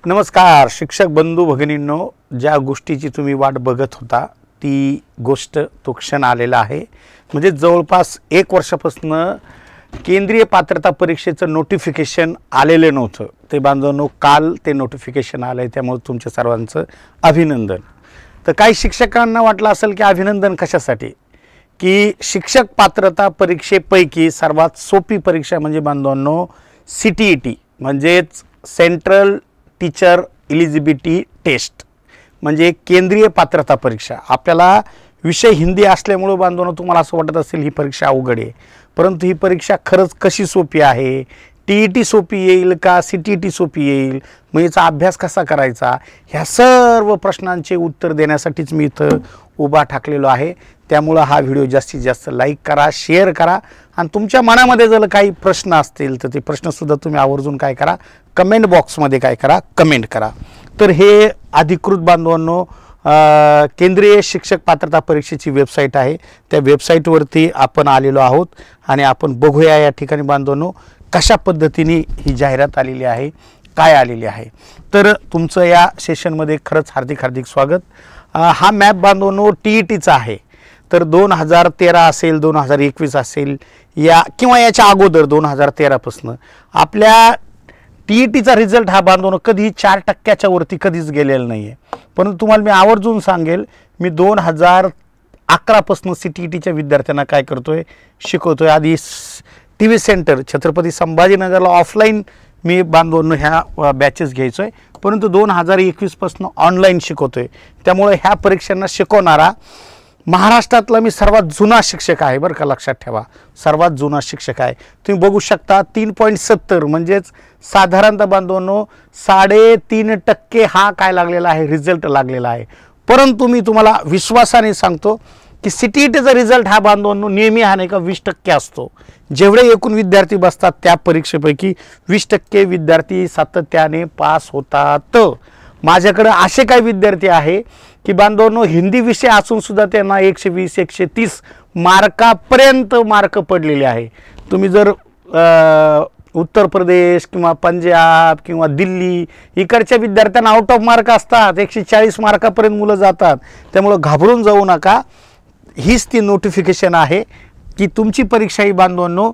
नमस्कार शिक्षक बंधू भगिनींनो, ज्या गोष्टीची तुम्ही वाट बघत होता ती गोष्ट तो क्षण आलेला आहे। म्हणजे जवळपास 1 वर्षापासून केंद्रीय पात्रता परीक्षेचं नोटिफिकेशन आलेले नव्हतं। ते बांधवांनो, काल ते नोटिफिकेशन आले, त्यामुळे तुमच्या सर्वांचं अभिनंदन। तर काही शिक्षकांना वाटलं असेल की अभिनंदन कशासाठी, की शिक्षक पात्रता परीक्षेपैकी सर्वात सोपी परीक्षा म्हणजे बांधवांनो CTET म्हणजेच सेंट्रल टीचर एलिजिबिलिटी टेस्ट, म्हणजे केंद्रीय पात्रता परीक्षा। आपल्याला विषय हिंदी असल्यामुळे बांधवांनो तुम्हाला असं वाटत असेल ही परीक्षा अवघड आहे, परंतु ही परीक्षा खरंच कशी सोपी आहे, TET सोपी येईल का CTET सोपी येईल, मग याचा अभ्यास कसा करायचा, ह्या सर्व प्रश्नांचे उत्तर देण्यासाठीच मी इथं उभा ठाकलेलो आहे। त्यामुळे हा व्हिडिओ जास्तीत जास्त लाईक करा, शेअर करा, आणि तुमच्या मनामध्ये जर काही प्रश्न असतील तर ते प्रश्नसुद्धा तुम्ही आवर्जून काय करा, कमेंट बॉक्समध्ये काय करा, कमेंट करा। तर हे अधिकृत बांधवांनो केंद्रीय शिक्षक पात्रता परीक्षेची वेबसाईट आहे, त्या वेबसाईटवरती आपण आलेलो आहोत आणि आपण बघूया या ठिकाणी बांधवांनो कशा पद्धतीने ही जाहिरात आलेली आहे, काय आलेली आहे। तर तुमचं या सेशनमध्ये खरंच हार्दिक हार्दिक स्वागत। हा मॅप बांधवांनो TETचा आहे, तर 2013 असेल, 2021 असेल, या किंवा याच्या अगोदर 2013 पासून आपल्या TETचा रिझल्ट हा बांधवांनो कधी 4% वरती कधीच गेलेला नाही आहे। परंतु तुम्हाला मी आवर्जून सांगेल, मी 2011 पासून CTETच्या विद्यार्थ्यांना काय करतोय, शिकवतोय। आधी TV सेंटर छत्रपती संभाजीनगरला ऑफलाईन मी बांधवांनो ह्या बॅचेस घ्यायचोय, परंतु 2021 पासून ऑनलाईन शिकवतोय। त्यामुळे ह्या परीक्षांना शिकवणारा महाराष्ट्रातला मी सर्वात जुना शिक्षक आहे, बरं का, लक्षात ठेवा, सर्वात जुना शिक्षक आहे। तुम्ही बघू शकता 3.70 म्हणजेच साधारणतः बांधवांनो 3.5% हा काय लागलेला आहे, रिझल्ट लागलेला आहे। परंतु मी तुम्हाला विश्वासाने सांगतो की CTETचा रिझल्ट हा बांधवांनो नेहमी हा नाही का 20% असतो। जेवढे एकूण विद्यार्थी बसतात त्या परीक्षेपैकी 20% विद्यार्थी सातत्याने पास होतात। माझ्याकडे असे काही विद्यार्थी आहे की बांधवांनो हिंदी विषय असून सुद्धा त्यांना 120 130 मार्कापर्यंत मार्क पडलेले आहे। तुम्ही जर उत्तर प्रदेश किंवा पंजाब किंवा दिल्ली इकडच्या विद्यार्थ्यांना आउट ऑफ मार्क असतात, 140 मार्कापर्यंत मुलं जातात। त्यामुळे घाबरून जाऊ नका, हीच ती नोटिफिकेशन आहे की तुमची परीक्षा ही बांधवांनो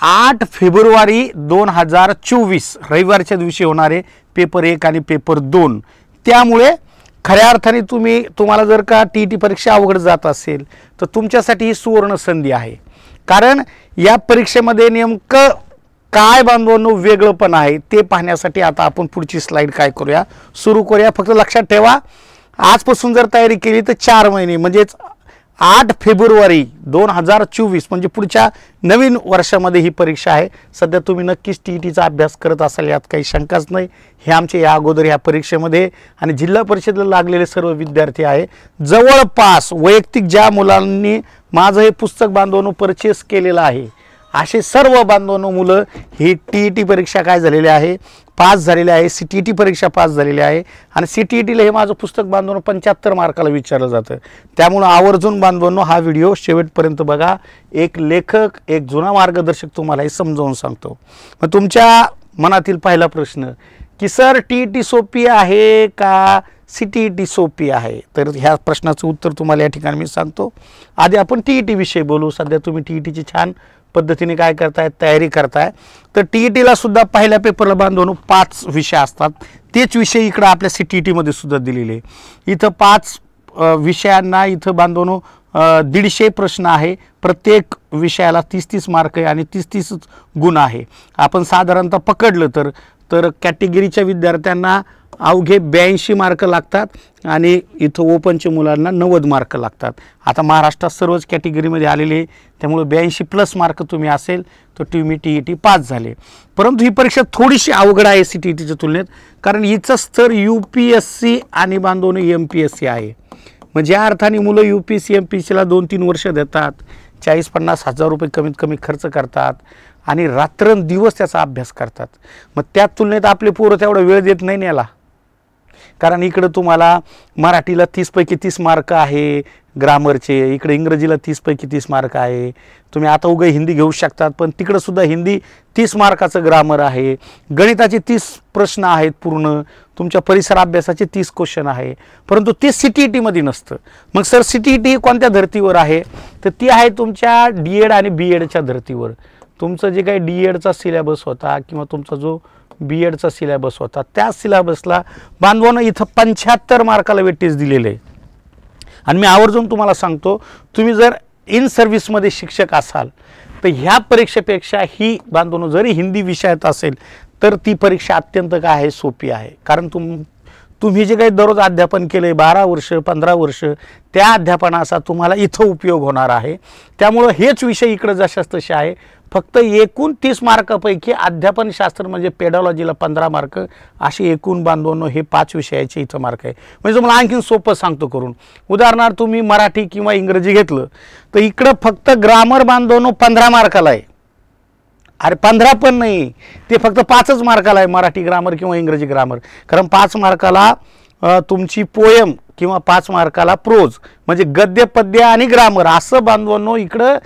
8 फेब्रुवारी 2024 रविवारच्या दिवशी होणार आहे, पेपर 1 आणि पेपर 2। त्यामुळे खऱ्या अर्थाने तुम्हाला जर का TET परीक्षा अवघड जात असेल तर तुमच्यासाठी ही सुवर्ण संधी आहे। कारण या परीक्षेमध्ये नेमकं काय बांधवांनो वेगळं पण आहे ते पाहण्यासाठी आता आपण पुढची स्लाइड काय करूया, सुरू करूया। फक्त लक्षात ठेवा, आजपासून जर तयारी केली तर 4 महिने म्हणजेच 8 फेब्रुवारी 2024 म्हणजे पुढच्या नवीन वर्षामध्ये ही परीक्षा आहे। सध्या तुम्ही नक्कीच TETचा अभ्यास करत असाल, यात काही शंकाच नाही। हे आमचे या अगोदर ह्या परीक्षेमध्ये आणि जिल्हा परिषदेला लागलेले सर्व विद्यार्थी आहे। जवळपास वैयक्तिक ज्या मुलांनी माझं हे पुस्तक बांधवांनो परचेस केलेलं आहे असे सर्व बांधवांनो मुलं ही TET परीक्षा काय झालेली आहे, पास झालेले आहे। CTET परीक्षा पास झालेली आहे आणि CTETला हे माझं पुस्तक बांधवांनो 75 मार्काला विचारलं जातं। त्यामुळे आवर्जून बांधवांनो हा व्हिडिओ शेवटपर्यंत बघा। एक लेखक, एक जुना मार्गदर्शक तुम्हाला हे समजावून सांगतो। मग तुमच्या मनातील पहिला प्रश्न की सर TET सोपी आहे का CTET सोपी आहे, तर ह्या प्रश्नाचं उत्तर तुम्हाला या ठिकाणी मी सांगतो। आधी आपण TET विषयी बोलू। सध्या तुम्ही TETची छान पद्धतीने काय करताय, तयारी करताय। तर TETला सुद्धा पहिल्या पेपरला बांधवांनो 5 विषय असतात, तेच विषय इकडे आपल्या CTETमध्ये सुद्धा दिलेले। इथं 5 विषयांना इथं बांधवांनो 150 प्रश्न आहे, प्रत्येक विषयाला 30-30 मार्क आहे आणि 30-30 गुण आहे। आपण साधारणतः पकडलं तर कॅटेगरीच्या विद्यार्थ्यांना अवघे 82 मार्क लागतात आणि इथं ओपनच्या मुलांना 90 मार्क लागतात। आता महाराष्ट्रात सर्वच कॅटेगरीमध्ये आलेले, त्यामुळे 82+ मार्क तुम्ही असेल तर तुम्ही TET पास झाले। परंतु ही परीक्षा थोडीशी अवघड आहे CTETच्या तुलनेत, कारण हिचं स्तर UPSC आणि बांधवांनो MPSC आहे। म्हणजे या अर्थाने मुलं UPSC MPSCला 2-3 वर्ष देतात, 40-50 हजार रुपये कमीत कमी खर्च करतात आणि रात्रंदिवस त्याचा अभ्यास करतात। मग त्या तुलनेत आपले पोरं तेवढा वेळ देत नाही याला, कारण इकडे तुम्हाला मराठीला 30 पैकी 30 मार्क आहे, ग्रामरचे, इकडे इंग्रजीला 30 पैकी 30 मार्क आहे. तुम्ही आता उगा हिंदी घेऊ शकतात, पण तिकडं सुद्धा हिंदी 30 मार्काचं ग्रामर आहे. गणिताचे 30 प्रश्न आहेत पूर्ण. तुमच्या परिसर अभ्यासाचे 30 क्वेश्चन आहे, परंतु ते CTET मध्ये नसतं. मग सर CTET कोणत्या धर्तीवर आहे? तर ती आहे तुमच्या DED आणि BEDच्या धर्तीवर. तुमचं जे काही DEDचा सिलेबस होता किंवा तुमचा जो BEDचा सिलेबस होता, त्या सिलेबसला बांधवानं इथं 75 मार्काला वेटेज दिलेलं आहे. आणि मी आवर्जून तुम्हाला सांगतो, तुम्ही जर इन सर्व्हिसमध्ये शिक्षक असाल तर ह्या परीक्षेपेक्षा ही बांधवानं जरी हिंदी विषयात असेल तर ती परीक्षा अत्यंत काय आहे, सोपी आहे. कारण तुम्ही जे काही दररोज अध्यापन केले 12 वर्ष 15 वर्ष, त्या अध्यापनाचा तुम्हाला इथं उपयोग होणार आहे. त्यामुळं हेच विषय इकडं जशाच तसे आहे. फक्त एकूण 30 मार्कापैकी अध्यापनशास्त्र म्हणजे पेडॉलॉजीला 15 मार्क, असे एकूण बांधवांनो हे 5 विषयाचे इथं मार्क आहे. म्हणजे तुम्हाला आणखीन सोपं सांगतो करून, उदाहरणार्थ तुम्ही मराठी किंवा इंग्रजी घेतलं तर इकडं फक्त ग्रामर बांधवांनो 15 मार्काला आहे. अरे 15 पण नाही, ते फक्त 5च मार्काला आहे मराठी ग्रामर किंवा इंग्रजी ग्रामर. कारण 5 मार्काला तुमची पोयम किंवा 5 मार्काला प्रोज म्हणजे गद्य पद्य आणि ग्रामर असं बांधवांनो इकडं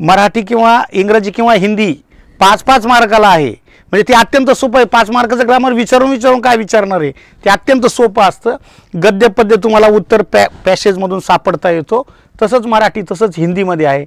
मराठी किंवा इंग्रजी किंवा हिंदी 5-5 मार्काला आहे. म्हणजे ते अत्यंत सोपं आहे. 5 मार्काचं ग्रामर विचारून काय विचारणार आहे, ते अत्यंत सोपं असतं. गद्य पद्य तुम्हाला उत्तर पॅसेजमधून सापडता येतो. तसंच मराठी तसंच हिंदीमध्ये आहे.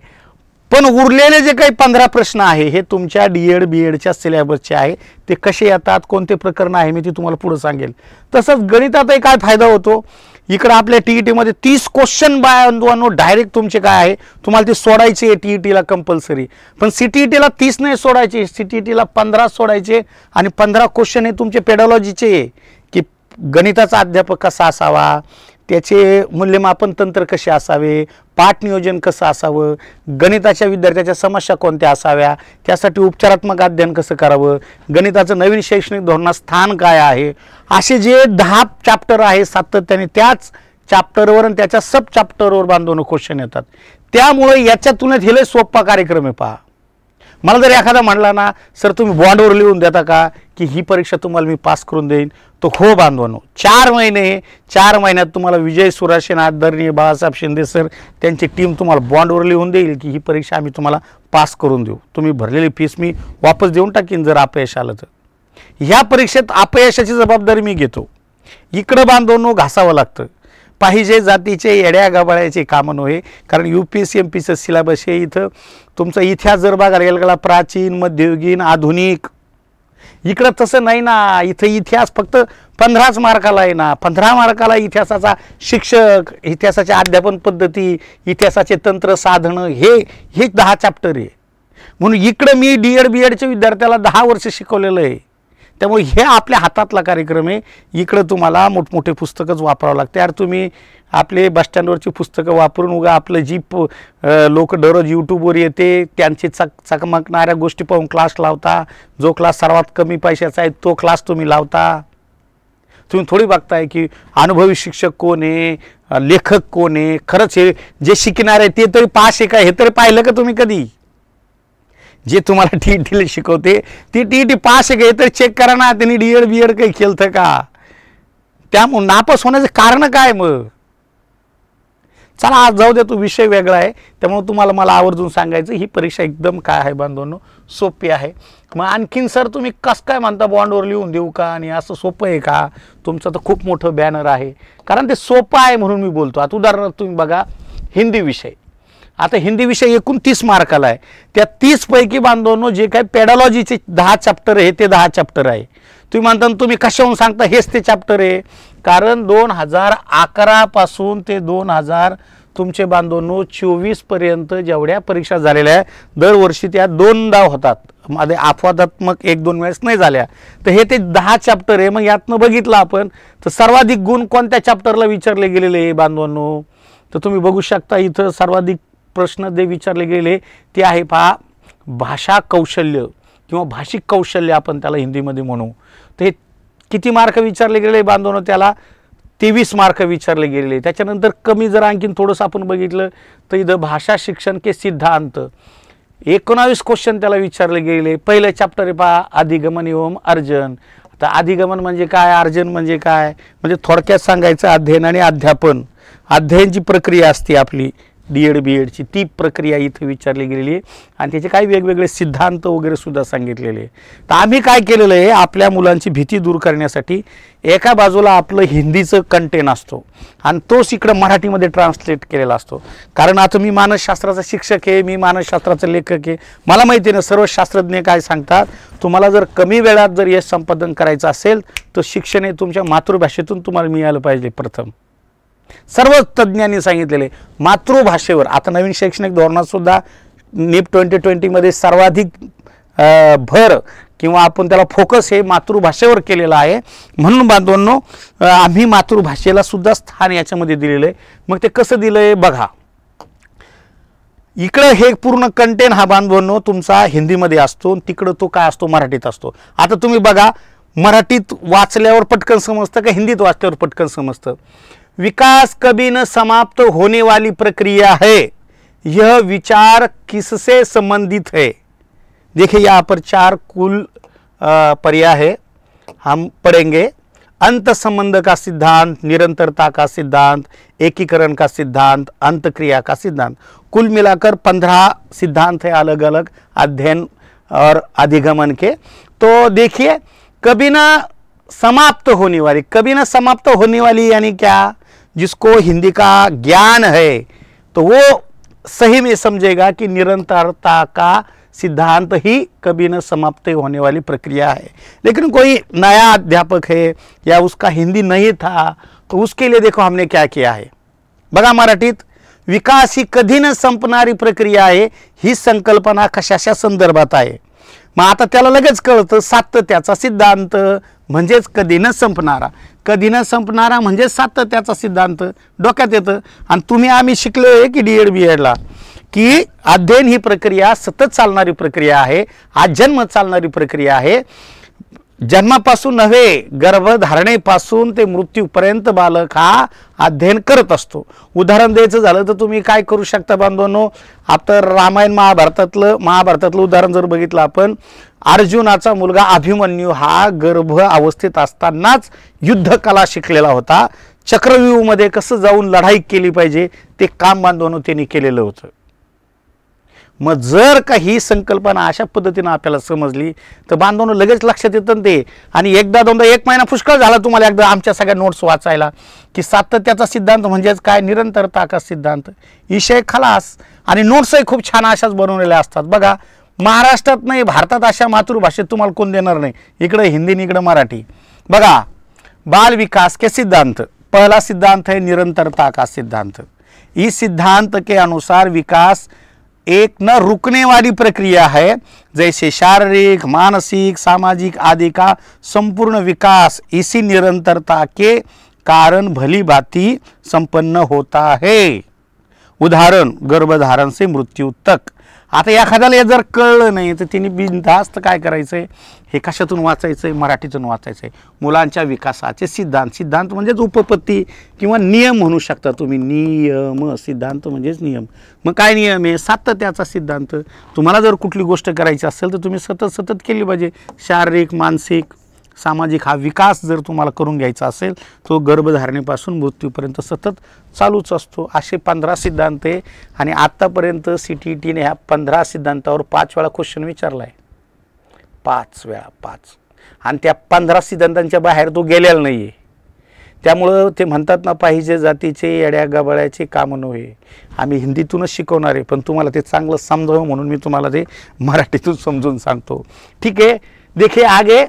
पण उरलेले जे काही 15 प्रश्न आहे हे तुमच्या DED BEDच्या सिलेबसचे आहे. ते कसे येतात, कोणते प्रकरण आहे, मी ती तुम्हाला पुढे सांगेल. तसंच गणितातही काय फायदा होतो, इकडं आपल्या TET मध्ये 30 क्वेश्चन बांधवांनो डायरेक्ट तुमचे काय आहे, तुम्हाला ते सोडायचे आहे TETला कंपल्सरी. पण CTETला 30 नाही सोडायचे, CTETला 15 सोडायचे. आणि 15 क्वेश्चन हे तुमचे पेडॉलॉजीचे, की गणिताचा अध्यापक कसा असावा, त्याचे मूल्यमापन तंत्र कसे असावे, पाठ नियोजन कसं असावं, गणिताच्या विद्यार्थ्याच्या समस्या कोणत्या असाव्या, त्यासाठी उपचारात्मक अध्ययन कसं करावं, गणिताचं नवीन शैक्षणिक धोरणात स्थान काय आहे, असे जे 10 चॅप्टर आहे सातत्याने त्याच चॅप्टरवर आणि त्याच्या सब चॅप्टरवर बांधून क्वेश्चन येतात. त्यामुळे याच्या तुलनेत हे लय सोपा कार्यक्रम आहे. पहा, मला जर एखादा म्हणला ना सर तुम्ही बॉन्डवर लिहून देता का की ही परीक्षा तुम्हाला मी पास करून देईन, तो हो बांधवानो, 4 महिन्यात तुम्हाला विजय सुरासेन आदरणीय बाळासाहेब शिंदे सर त्यांची टीम तुम्हाला बॉन्डवर लिहून देईल की ही परीक्षा आम्ही तुम्हाला पास करून देऊ. तुम्ही भरलेली फीस मी वापस देऊन टाकीन जर अपयश आलं तर. ह्या परीक्षेत अपयशाची जबाबदारी मी घेतो. इकडं बांधवांनो घासावं लागतं. पाहिजे जातीचे येड्या गबाळ्याचे कामं नव्हे. कारण UPSC MPचं सिलेबस हे इथं तुमचा इतिहास जर बघायला गेला प्राचीन, मध्ययुगीन, आधुनिक, इकडं तसं नाही ना. इथं इतिहास फक्त 15च मार्काला आहे ना. 15 मार्काला इतिहासाचा शिक्षक, इतिहासाच्या अध्यापन पद्धती, इतिहासाचे तंत्र साधनं हे 10 चॅप्टर आहे. म्हणून इकडं मी DED BEDच्या विद्यार्थ्याला 10 वर्ष शिकवलेलं आहे. त्यामुळे हे आपल्या हातातला कार्यक्रम आहे. इकडं तुम्हाला मोठमोठे पुस्तकच वापरावं लागते. यार तुम्ही आपले बसस्टँडवरची पुस्तकं वापरून उगा आपलं जी लोक दररोज यूट्यूबवर येते त्यांची चकमकणाऱ्या गोष्टी पाहून क्लास लावता. जो क्लास सर्वात कमी पैशाचा आहे तो क्लास तुम्ही लावता. तुम्ही थोडी बघताय की अनुभवी शिक्षक कोण आहे, लेखक कोण आहे. खरंच हे जे शिकणार आहे ते तरी पास आहे का हे तरी पाहिलं का तुम्ही कधी? जे तुम्हाला TETला शिकवते ती TET पास आहे का हे तर चेक करा ना. त्यांनी DED BED काही केलं का? त्यामुळे नापास होण्याचं कारण काय? मग चला आज जाऊ दे, तो विषय वेगळा आहे. त्यामुळे तुम्हाला मला आवर्जून सांगायचं ही परीक्षा एकदम काय आहे बांधवांनो, सोपी आहे. मग आणखीन सर तुम्ही कसं काय म्हणता बॉन्डवर लिहून देऊ का आणि असं सोपं आहे का? तुमचं तर खूप मोठं बॅनर आहे. कारण ते सोपं आहे म्हणून मी बोलतो. आता उदाहरणार्थ तुम्ही बघा हिंदी विषय. आता हिंदी विषय एकूण 30 मार्काला आहे. त्या 30 पैकी बांधवांनो जे काही पेडॉलॉजीचे 10 चॅप्टर आहे ते 10 चॅप्टर आहे. तुम्ही म्हणता तुम्ही कशाहून सांगता हेच ते चॅप्टर आहे? कारण 2011 पासून ते 2000 तुमचे बांधवांनो 24 पर्यंत जेवढ्या परीक्षा झालेल्या आहे दरवर्षी त्या 2दा होतात. मध्ये अपवादात्मक 1-2 वेळेस नाही झाल्या. तर हे ते 10 चॅप्टर आहे. मग यातनं बघितलं आपण तर सर्वाधिक गुण कोणत्या चॅप्टरला विचारले गेलेले आहे बांधवांनो? तर तुम्ही बघू शकता इथं सर्वाधिक प्रश्न जे विचारले गेले ते आहे पहा भाषा कौशल्य किंवा भाषिक कौशल्य आपण त्याला हिंदीमध्ये म्हणू. तर हे किती मार्क विचारले गेले बांधवांनो? त्याला 23 मार्क विचारले गेलेले. त्याच्यानंतर कमी जर आणखीन थोडंसं आपण बघितलं तर इथं भाषा शिक्षण के सिद्धांत 19 क्वेश्चन त्याला विचारले गेले. पहिलं चॅप्टर आहे पहा अधिगमन एवं अर्जन. आता अधिगमन म्हणजे काय, अर्जन म्हणजे काय, म्हणजे थोडक्यात सांगायचं अध्ययन आणि अध्यापन. अध्ययनची प्रक्रिया असते आपली D.Ed. B.Edची, ती प्रक्रिया इथे विचारली गेलेली आहे आणि त्याचे काही वेगवेगळे सिद्धांत वगैरे सुद्धा सांगितलेले आहे. तर आम्ही काय केलेलं आहे, आपल्या मुलांची भीती दूर करण्यासाठी एका बाजूला आपलं हिंदीचं कंटेंट असतो आणि तोच इकडं मराठीमध्ये ट्रान्सलेट केलेला असतो. कारण आता मी मानसशास्त्राचा शिक्षक आहे, मी मानसशास्त्राचा लेखक आहे, मला माहिती आहे ना सर्व शास्त्रज्ञ काय सांगतात, तुम्हाला जर कमी वेळात जर यश संपादन करायचं असेल तर शिक्षण हे तुमच्या मातृभाषेतून तुम्हाला मिळालं पाहिजे. प्रथम सर्व तज्ज्ञांनी सांगितलेले मातृभाषेवर. आता नवीन शैक्षणिक धोरणात सुद्धा NIP 2020 सर्वाधिक भर किंवा आपण त्याला फोकस हे मातृभाषेवर केलेला आहे. म्हणून बांधवांनो आम्ही मातृभाषेला सुद्धा स्थान याच्यामध्ये दिलेलं आहे. मग ते कसं दिलं आहे बघा, इकडं हे पूर्ण कंटेंट हा बांधवांनो तुमचा हिंदीमध्ये असतो, तिकडं तो काय असतो मराठीत असतो. आता तुम्ही बघा, मराठीत वाचल्यावर पटकन समजतं का हिंदीत वाचल्यावर पटकन समजतं. विकास कभी न समाप्त होने वाली प्रक्रिया है, यह विचार किससे संबंधित है. देखिए यहाँ पर 4 कुल पर्याय है, हम पढ़ेंगे. अंत संबंध का सिद्धांत, निरंतरता का सिद्धांत, एकीकरण का सिद्धांत, अंतक्रिया का सिद्धांत. कुल मिलाकर 15 सिद्धांत है अलग अलग अध्ययन और अधिगमन के. तो देखिए कभी ना समाप्त होने वाली, कभी ना समाप्त होने वाली यानी क्या, जिसको हिंदी का ज्ञान है तो वो सही में समझेगा कि निरंतरता का सिद्धांत ही कभी न समाप्त होने वाली प्रक्रिया है. लेकिन कोई नया अध्यापक है या उसका हिंदी नहीं था तो उसके लिए देखो हमने क्या किया है. बघा मराठीत विकास ही कधी न संपणारी प्रक्रिया आहे ही संकल्पना कशाच्या संदर्भात आहे. मग आता त्याला लगेच कळतं सातत्याचा सिद्धांत म्हणजेच कधी न संपणारा, कधी न संपणारा म्हणजे सातत्याचा सिद्धांत डोक्यात येतं. आणि तुम्ही आम्ही शिकलोय की D.Ed. B.Edला की अध्ययन ही प्रक्रिया सतत चालणारी प्रक्रिया आहे, आजन्म चालणारी प्रक्रिया आहे. जन्मापासून नव्हे, गर्भधारणेपासून ते मृत्यूपर्यंत बालक हा अध्ययन करत असतो. उदाहरण द्यायचं झालं तर तुम्ही काय करू शकता बांधवांनो, आता रामायण महाभारतातलं उदाहरण जर बघितलं आपण, अर्जुनाचा मुलगा अभिमन्यू हा गर्भ अवस्थेत असतानाच युद्ध कला शिकलेला होता. चक्रव्यूहमध्ये कसं जाऊन लढाई केली पाहिजे ते काम बांधवांनो त्यांनी केलेलं होतं. मग जर का ही संकल्पना अशा पद्धतीने आपल्याला समजली तर बांधवांनो लगेच लक्षात येतं ते. आणि एकदा दोनदा 1 महिना पुष्कळ झाला तुम्हाला एकदा आमच्या सगळ्या नोट्स वाचायला की सातत्याचा सिद्धांत म्हणजेच काय, निरंतरता का सिद्धांत, विषय खलास. आणि नोट्सही खूप छान अशाच बनवलेल्या असतात. बघा महाराष्ट्रात नाही भारतात अशा मातृभाषेत तुम्हाला कोण देणार नाही, इकडे हिंदी आणि इकडे मराठी. बघा बाल विकास के सिद्धांत, पहला सिद्धांत है निरंतरता का सिद्धांत. इस सिद्धांत के अनुसार विकास एक न रुकने वाली प्रक्रिया है, जैसे शारीरिक, मानसिक, सामाजिक आदि का संपूर्ण विकास इसी निरंतरता के कारण भली भांति संपन्न होता है. उदाहरण गर्भधारण से मृत्यू तक. आता एखाद्याला जर कळलं नाही तर तिने बिनधास्त काय करायचंय, हे कशातून वाचायचंय, मराठीतून वाचायचंय. मुलांच्या विकासाचे सिद्धांत, सिद्धांत म्हणजेच उपपत्ती किंवा नियम म्हणू शकता तुम्ही. नियम, सिद्धांत म्हणजेच नियम. मग काय नियम आहे, सातत्याचा सिद्धांत. तुम्हाला जर कुठली गोष्ट करायची असेल तर तुम्ही सतत केली पाहिजे. शारीरिक, मानसिक, सामाजिक हा विकास जर तुम्हाला करून घ्यायचा असेल तो गर्भधारणेपासून मृत्यूपर्यंत सतत चालूच असतो. असे 15 सिद्धांत आहे. आणि आत्तापर्यंत CTETने ह्या 15 सिद्धांतावर 5 वेळा क्वेश्चन विचारला आहे. 5 वेळा 5. आणि त्या 15 सिद्धांतांच्या बाहेर तो गेलेला नाही आहे. त्यामुळं ते म्हणतात ना, पाहिजे जातीचे येड्या गबाळ्याचे काम नव्हे. आम्ही हिंदीतूनच शिकवणार आहे पण तुम्हाला ते चांगलं समजावं म्हणून मी तुम्हाला ते मराठीतून समजून सांगतो. ठीक आहे. देखिए आगे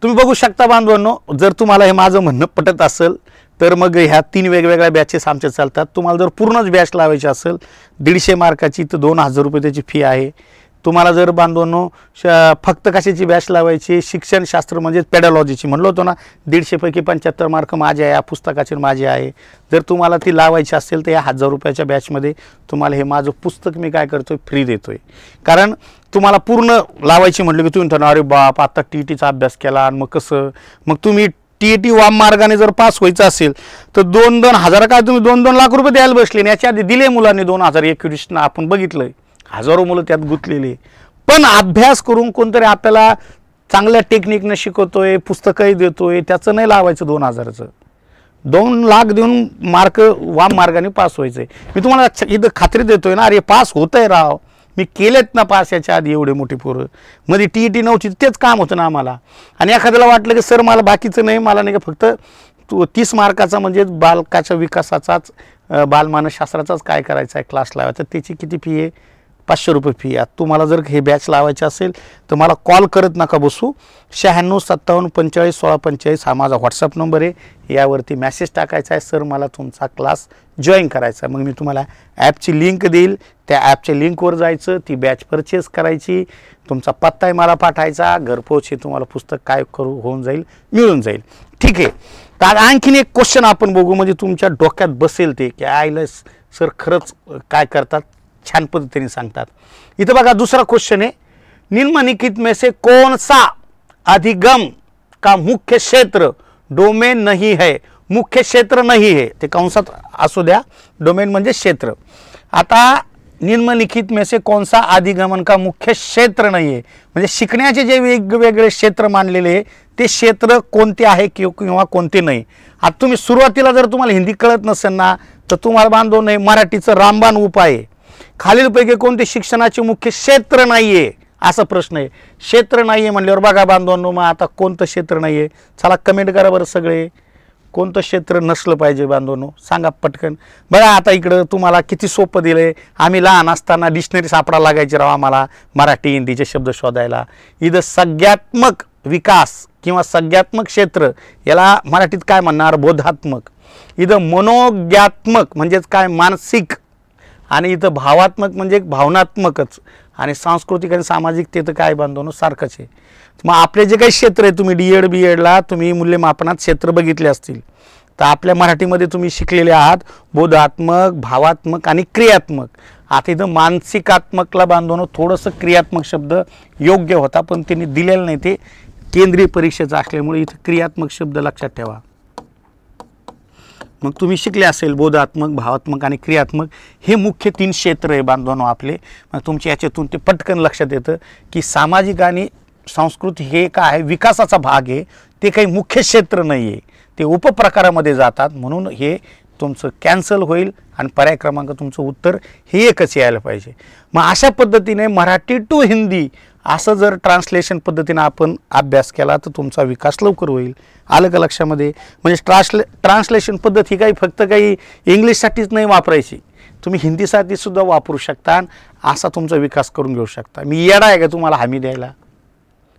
तुम्ही बघू शकता बांधवांनो, जर तुम्हाला हे माझं म्हणणं पटत असेल तर मग ह्या 3 वेगवेगळ्या बॅचेस आमच्या चालतात. तुम्हाला जर पूर्णच बॅच लावायची असेल 150 मार्काची तर 2000 रुपये त्याची फी आहे. तुम्हाला जर बांधवांनो फक्त कशाची बॅच लावायची, शिक्षणशास्त्र म्हणजेच पेडॉलॉजीची म्हणलो होतो ना, 150 पैकी 75 मार्क माझे आहे, या पुस्तकाचे माझे आहे. जर तुम्हाला ती लावायची असेल तर या 1000 रुपयाच्या बॅचमध्ये तुम्हाला हे माझं पुस्तक मी काय करतोय, फ्री देतोय. कारण तुम्हाला पूर्ण लावायची म्हटलं की तुम्ही म्हणता अरे बाप आता TETचा अभ्यास केला आणि मग कसं, मग तुम्ही TET वाम मार्गाने जर पास व्हायचं असेल तर 2-2 हजार काय तुम्ही 2-2 लाख रुपये द्यायला बसले. याच्या आधी दिले मुलांनी 2021 आपण बघितलंय, हजारो मुलं त्यात गुंतलेली. पण अभ्यास करून कोणतरी आपल्याला चांगल्या टेक्निकने शिकवतोय, पुस्तकही देतोय, त्याचं नाही लावायचं 2000चं. 2 लाख देऊन मार्क वाम मार्गाने पास व्हायचं आहे. मी तुम्हाला इथं खात्री देतोय ना, अरे पास होत आहे राव, मी केलेत ना पास याच्या आधी एवढे मोठी पोरं. मध्ये TET नव्हती, तेच काम होतं ना आम्हाला. आणि एखाद्याला वाटलं की सर मला बाकीचं नाही, मला नाही का फक्त 30 मार्काचा म्हणजे बालकाच्या विकासाचाच बालमानसशास्त्राचाच काय करायचा आहे क्लास लावायचा, त्याची किती फी आहे? 500 रुपये फी आहे. तुम्हाला जर हे बॅच लावायचे असेल तर मला कॉल करत नका बसू. 96 57 45 16 45 हा माझा व्हॉट्सअप नंबर आहे. यावरती मॅसेज टाकायचा आहे, सर मला तुमचा क्लास जॉईन करायचा. मग मी तुम्हाला ॲपची लिंक देईल, त्या ॲपच्या लिंकवर जायचं, ती बॅच परचेस करायची, तुमचा पत्ताही मला पाठवायचा, घरपोच हे तुम्हाला पुस्तक काय करू होऊन जाईल, मिळून जाईल. ठीक आहे. तर आणखीन एक क्वेश्चन आपण बघू, म्हणजे तुमच्या डोक्यात बसेल ते की आयला सर खरंच काय करतात, छान पद्धतीने सांगतात. इथं बघा दुसरा क्वेश्चन आहे, निम्नलिखित में से कौन सा अधिगम का मुख्य क्षेत्र डोमेन नहीं है? मुख्य क्षेत्र नाही है, ते कंसात असू द्या, डोमेन म्हणजे क्षेत्र. आता निम्नलिखित में से कौन सा अधिगमन का मुख्य क्षेत्र नाही आहे, म्हणजे शिकण्याचे जे वेगवेगळे क्षेत्र मानलेले ते क्षेत्र कोणते आहे किंवा कोणते नाही. आता तुम्ही सुरुवातीला जर तुम्हाला हिंदी कळत नसेल ना, तर तुम्हाला बांधव नाही मराठीचं रामबाण उपाय आहे. खालीलपैकी कोणते शिक्षणाचे मुख्य क्षेत्र नाहीये असा प्रश्न आहे. क्षेत्र नाहीये म्हणल्यावर बघा बांधवांनो, मग आता कोणतं क्षेत्र नाहीये? चला कमेंट करा बरं सगळे, कोणतं क्षेत्र नसलं पाहिजे बांधवांनो, सांगा पटकन. बघा आता इकडं तुम्हाला किती सोपं दिलंय. आम्ही लहान असताना डिक्शनरी सापडा लागायची राव आम्हाला मराठी हिंदीचे शब्द शोधायला. इथं संज्ञात्मक विकास किंवा संज्ञात्मक क्षेत्र, याला मराठीत काय म्हणणार? बोधात्मक. इथं मनोज्ञात्मक म्हणजेच काय? मानसिक. आणि इथं भावात्मक म्हणजे भावनात्मकच. आणि सांस्कृतिक आणि सामाजिक ते तर काय बांधवनो सारखंच आहे. मग आपले जे काही क्षेत्र आहे, तुम्ही DED BEdला तुम्ही मूल्यमापनात क्षेत्र बघितले असतील, तर आपल्या मराठीमध्ये तुम्ही शिकलेले आहात बोधात्मक, भावात्मक आणि क्रियात्मक. आता इथं मानसिकात्मकला बांधवनो थोडंसं क्रियात्मक शब्द योग्य होता, पण त्यांनी दिलेलं नाही, ते केंद्रीय परीक्षेचं असल्यामुळे इथं क्रियात्मक शब्द लक्षात ठेवा. मग तुम्ही शिकले असेल बोधात्मक, भावात्मक आणि क्रियात्मक हे मुख्य 3 क्षेत्र आहे बांधवांनो आपले. मग तुमच्या याच्यातून ते पटकन लक्षात येतं की सामाजिक आणि सांस्कृतिक हे काय आहे? विकासाचा भाग आहे, ते काही मुख्य क्षेत्र नाही आहे, ते उपप्रकारामध्ये जातात. म्हणून हे तुमचं कॅन्सल होईल आणि पर्याय क्रमांक तुमचं उत्तर हे एकच यायला पाहिजे. मग अशा पद्धतीने मराठी टू हिंदी असं जर ट्रान्सलेशन पद्धतीने आपण अभ्यास केला तर तुमचा विकास लवकर होईल. आलं का लक्षामध्ये? म्हणजे ट्रान्सलेशन पद्धत ही काही फक्त काही इंग्लिशसाठीच नाही वापरायची, तुम्ही हिंदीसाठी सुद्धा वापरू शकता, असा तुमचा विकास करून घेऊ शकता. मी येडा आहे का तुम्हाला हमी द्यायला?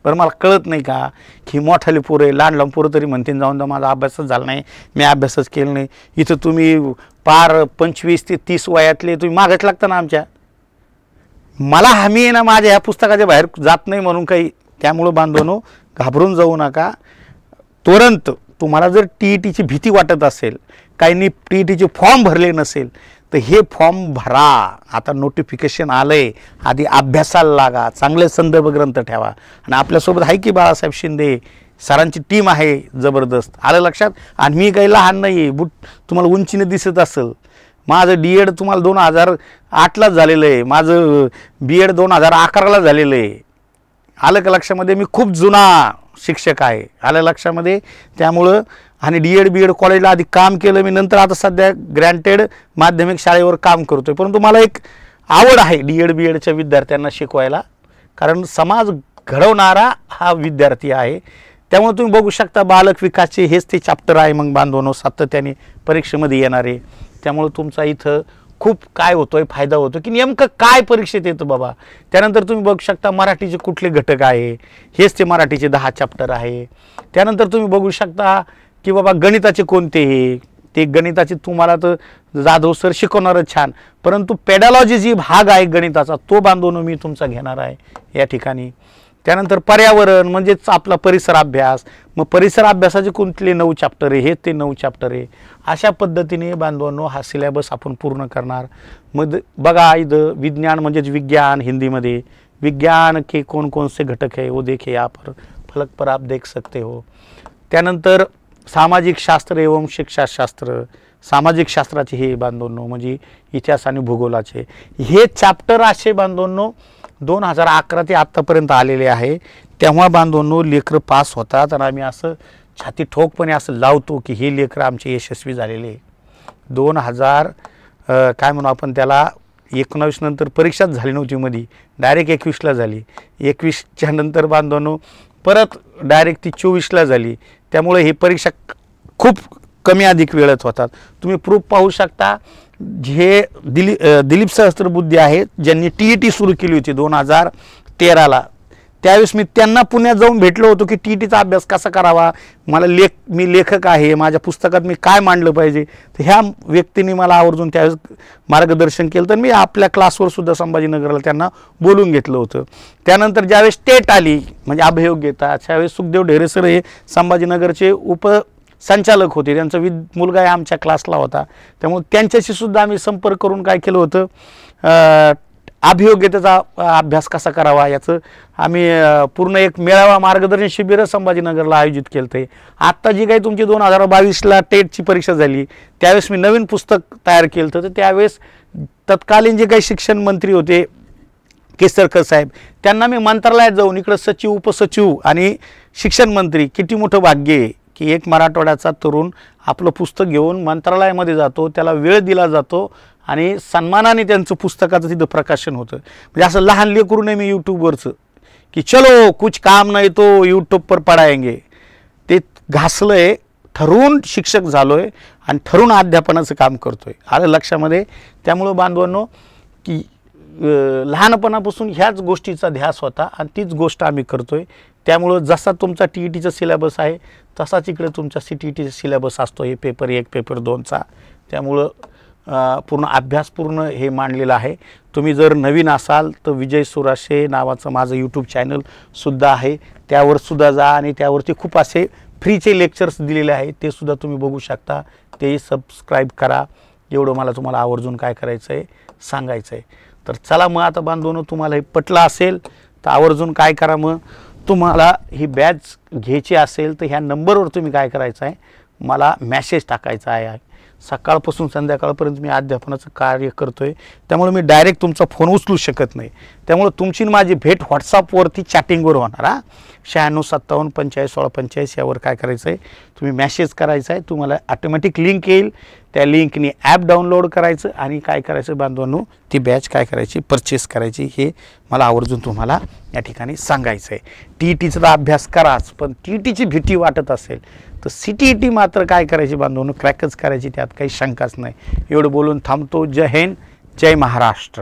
बरं मला कळत नाही का की मोठाले पोरं लहान लहान पोरं तरी म्हणतील जाऊन तर माझा अभ्यासच झाला नाही, मी अभ्यासच केला नाही. इथं तुम्ही पार 25 ते 30 वयातले तुम्ही मागच लागता ना आमच्या. मला हमी आहे ना माझ्या ह्या पुस्तकाच्या बाहेर जात नाही म्हणून काही. त्यामुळं बांधवनो घाबरून जाऊ नका. तुरंत तुम्हाला जर TETची भीती वाटत असेल, काहींनी TETचे फॉर्म भरले नसेल, तर हे फॉर्म भरा. आता नोटिफिकेशन आलंय, आधी अभ्यासाला लागा, चांगले संदर्भ ग्रंथ ठेवा. आणि आपल्यासोबत आहे की बाळासाहेब शिंदे सरांची टीम आहे जबरदस्त. आलं लक्षात? आणि मी काही लहान नाही आहे, बुट तुम्हाला उंचीने दिसत असेल. माझं DED तुम्हाला 2008लाच झालेलं आहे, माझं BEd 2011ला झालेलं आहे. आलं का लक्षामध्ये? मी खूप जुना शिक्षक आहे. आलं लक्षामध्ये? त्यामुळं आणि DED BEd कॉलेजला आधी काम केलं मी, नंतर आता सध्या ग्रँटेड माध्यमिक शाळेवर काम करतोय. परंतु मला एक आवड आहे DED BEdच्या विद्यार्थ्यांना शिकवायला, कारण समाज घडवणारा हा विद्यार्थी आहे. त्यामुळे तुम्ही बघू शकता बालक विकासचे हेच ते चॅप्टर आहे. मग बांधवनो सातत्याने परीक्षेमध्ये येणार आहे. त्यामुळे तुमचा इथं खूप काय होतोय फायदा होतो की नेमकं काय परीक्षेत येतं बाबा. त्यानंतर तुम्ही बघू शकता मराठीचे कुठले घटक आहे, हेच ते मराठीचे 10 चॅप्टर आहे. त्यानंतर तुम्ही बघू शकता की बाबा गणिताचे कोणते हे, ते गणिताचे तुम्हाला तर जाधव सर शिकवणारच छान, परंतु पेडॉलॉजी जी भाग आहे गणिताचा तो बांधून मी तुमचा घेणार आहे या ठिकाणी. त्यानंतर पर्यावरण म्हणजेच आपला परिसर अभ्यास, मग परिसर अभ्यासाचे कोणते 9 चॅप्टर आहे, हे ते 9 चॅप्टर आहे. अशा पद्धतीने बांधवांनो हा सिलेबस आपण पूर्ण करणार. मग बघा इथं विज्ञान म्हणजेच विज्ञान हिंदीमध्ये, विज्ञान के कौन कौन से घटक है वो देखिए यहाँ पर फलक पर आप देख सकते हो. त्यानंतर सामाजिक शास्त्र एवं शिक्षाशास्त्र, सामाजिक शास्त्राचे हे बांधवांनो म्हणजे इतिहास आणि भूगोलाचे हे चॅप्टर असे बांधवांनो 2011 ते आत्तापर्यंत आलेले आहे. तेव्हा बांधवांनो लेकरं पास होतात आणि आम्ही असं छाती ठोकपणे असं लावतो की हे लेकरं आमचे यशस्वी झालेले. 2000 काय म्हणू आपण त्याला 19 नंतर परीक्षाच झाली नव्हती, मध्ये डायरेक्ट 21ला झाली. 21च्या नंतर बांधवांनो परत डायरेक्ट ती 24ला झाली. त्यामुळे ही परीक्षा खूप कमी अधिक वेळेत होतात. तुम्ही प्रूफ पाहू शकता. जे दिलीप सहस्त्रबुद्धे आहेत ज्यांनी TET सुरू केली होती 2013ला, त्यावेळेस मी त्यांना पुण्यात जाऊन भेटलो होतो की TETचा अभ्यास कसा करावा, मी लेखक आहे, माझ्या पुस्तकात मी काय मांडलं पाहिजे. तर ह्या व्यक्तीने मला आवर्जून त्यावेळेस मार्गदर्शन केलं. तर मी आपल्या क्लासवर सुद्धा संभाजीनगरला त्यांना बोलून घेतलं होतं. त्यानंतर ज्यावेळेस टेट आली म्हणजे अभियोग्यता, त्यावेळेस सुखदेव ढेरे सर हे संभाजीनगरचे उपसंचालक होते. त्यांचा मुलगा आमच्या क्लासला होता. त्यामुळे त्यांच्याशी सुद्धा आम्ही संपर्क करून काय केलं होतं, अभियोग्यतेचा अभ्यास कसा करावा याचं आम्ही पूर्ण एक मेळावा मार्गदर्शन शिबिर संभाजीनगरला आयोजित केलं आहे. आत्ता जी काही तुमची 2022ला टेटची परीक्षा झाली त्यावेळेस मी नवीन पुस्तक तयार केलं होतं. तर त्यावेळेस तत्कालीन जे काही शिक्षण मंत्री होते केसरकर साहेब, त्यांना मी मंत्रालयात जाऊन इकडं सचिव, उपसचिव आणि शिक्षण मंत्री, किती मोठं भाग्य आहे की एक मराठवाड्याचा तरुण आपलं पुस्तक घेऊन मंत्रालयामध्ये जातो, त्याला वेळ दिला जातो आणि सन्मानाने त्यांचं पुस्तकाचं तिथं प्रकाशन होतं. म्हणजे असं लहान लेकरू नये मी यूट्यूबवरचं की चलो कुछ काम नाही तो यूट्यूब पर पढाएंगे, ते घासलं आहे, ठरवून शिक्षक झालो आहे आणि ठरवून अध्यापनाचं काम करतो आहे. आलं लक्षामध्ये. त्यामुळं बांधवांनो की लहानपणापासून ह्याच गोष्टीचा ध्यास होता आणि तीच गोष्ट आम्ही करतो आहे. त्यामुळं जसा तुमचा TETचा सिलेबस आहे तसाच इकडे तुमचा CTETचा सिलेबस असतो, हे पेपर 1 पेपर 2चा. त्यामुळं पूर्ण अभ्यास पूर्ण हे मांडलेलं आहे. तुम्ही जर नवीन असाल तर विजय सुराशे नावाचं माझं यूट्यूब चॅनलसुद्धा आहे, त्यावर सुद्धा जा आणि त्यावरती खूप असे फ्रीचे लेक्चर्स दिलेले आहेत, ते सुद्धा तुम्ही बघू शकता. तेही सबस्क्राईब करा. एवढं मला तुम्हाला आवर्जून काय करायचं आहे, सांगायचं आहे. तर चला मग आता बांधवनो, तुम्हाला हे पटलं असेल तर आवर्जून काय करा, मग तुम्हाला ही बॅच घ्यायची असेल तर ह्या नंबरवर तुम्ही काय करायचं आहे, मला मॅसेज टाकायचा आहे. सकाळपासून संध्याकाळपर्यंत मी अध्यापनाचं कार्य करतो आहे. त्यामुळे मी डायरेक्ट तुमचा फोन उचलू शकत नाही. त्यामुळे तुमची माझी भेट व्हॉट्सअपवरती चॅटिंगवर होणार. 96 57 45 16 45 यावर काय करायचं आहे, तुम्ही मॅसेज करायचा आहे. तुम्हाला ऑटोमॅटिक लिंक येईल, त्या लिंकने ॲप डाउनलोड करायचं आणि काय करायचं बांधवांनो, ती बॅच काय करायची, परचेस करायची. हे मला आवर्जून तुम्हाला या ठिकाणी सांगायचं आहे. TETचा अभ्यास कराच, पण TETची भीती वाटत असेल तर CTET मात्र काय करायची बांधवांनो, क्रॅकच करायची, त्यात काही शंकाच नाही. एवढं बोलून थांबतो. जय हिंद, जय महाराष्ट्र.